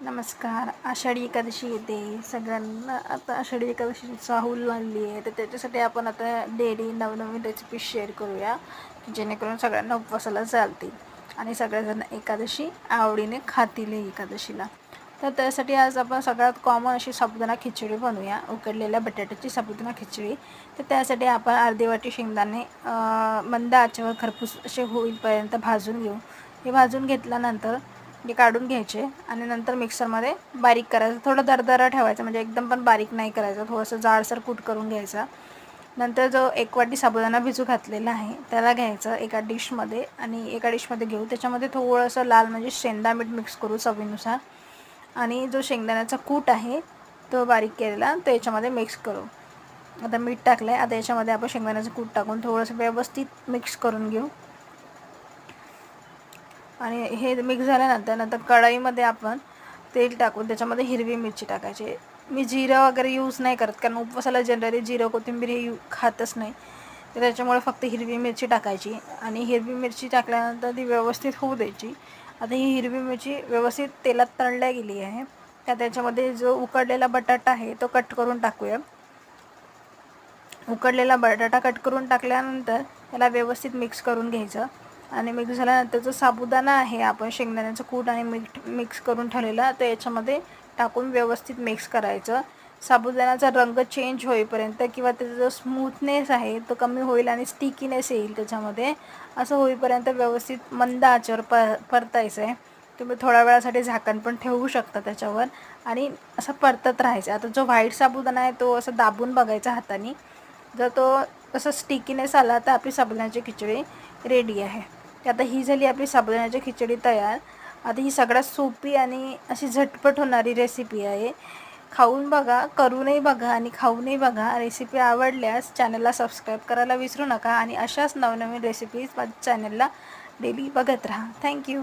नमस्कार. आषाढी एकादशी येते. सगळ्यांना आता आषाढी एकादशीची चाहूल लागली आहे, तर त्याच्यासाठी आपण आता डेली नवनवीन रेसिपी शेअर करूया, जेणेकरून सगळ्यांना उपवासाला चालतील आणि सगळेजण एकादशी आवडीने खातील एकादशीला. तर त्यासाठी आज आपण सगळ्यात कॉमन अशी साबुदाणा खिचडी बनवूया, उकडलेल्या बटाट्याची साबुदाणा खिचडी. तर त्यासाठी आपण अर्धी वाटी शेंगदाणे मंद आचेवर खरपूस असे होईपर्यंत भाजून घेऊ. हे भाजून घेतल्यानंतर हे काढून घ्यायचे आणि नंतर मिक्सरमध्ये बारीक करायचं. थोडं दरदरा ठेवायचं, म्हणजे एकदम पण बारीक नाही करायचं, थोडंसं जाडसर कूट करून घ्यायचा. नंतर जो 1 वाटी साबुदाणा भिजू घातलेला आहे त्याला घ्यायचं एका डिशमध्ये, आणि एका डिशमध्ये घेऊ त्याच्यामध्ये थोडंसं लाल म्हणजे शेंदा मीठ मिक्स करू चवीनुसार, आणि जो शेंगदाण्याचा कूट आहे तो बारीक केलेला तो याच्यामध्ये मिक्स करू. आता मीठ टाकलं आहे, आता याच्यामध्ये आपण शेंगदाण्याचं कूट टाकून थोडंसं व्यवस्थित मिक्स करून घेऊ. आणि हे मिक्स झाल्यानंतर कढईमध्ये आपण तेल टाकून त्याच्यामध्ये हिरवी मिरची टाकायची. मी जिरं वगैरे यूज नाही करत, कारण उपवासाला जनरली जिरं कोथिंबीर हे खातच नाही, तर त्याच्यामुळे फक्त हिरवी मिरची टाकायची. आणि हिरवी मिरची टाकल्यानंतर ती व्यवस्थित होऊ द्यायची. आता ही हिरवी मिरची व्यवस्थित तेलात तळल्या गेली आहे, तर त्याच्यामध्ये जो उकडलेला बटाटा आहे तो कट करून टाकूया. उकडलेला बटाटा कट करून टाकल्यानंतर त्याला व्यवस्थित मिक्स करून घ्यायचं. आणि मिक्स झाल्यानंतर जो साबुदाणा आहे आपण शेंगदाण्याचं कूट आणि मीठ मिक्स करून ठेवलेला, तर याच्यामध्ये टाकून व्यवस्थित मिक्स करायचं. साबुदाण्याचा रंग चेंज होईपर्यंत किंवा त्याचा जो स्मूथनेस आहे तो कमी होईल आणि स्टिकीनेस येईल त्याच्यामध्ये, असं होईपर्यंत व्यवस्थित मंद आचेवर परतायचं आहे. तुम्ही थोड्या वेळासाठी झाकण पण ठेवू शकता त्याच्यावर आणि असं परतत राहायचं. आता जो व्हाईट साबुदाणा आहे तो असं दाबून बघायचा हाताने, जर तो असं स्टिकीनेस आला तर आपली साबुदाण्याची खिचडी रेडी आहे. आता ही झाली आपली साबुदाण्याची खिचडी तयार. आता ही सगळ्यात सोपी आणि अशी झटपट होणारी रेसिपी आहे. खाऊन बघा, करूनही बघा आणि खाऊनही बघा. रेसिपी आवडल्यास चॅनलला सबस्क्राईब करायला विसरू नका आणि अशाच नवनवीन रेसिपीज माझ्या चॅनलला डेली बघत राहा. थँक्यू.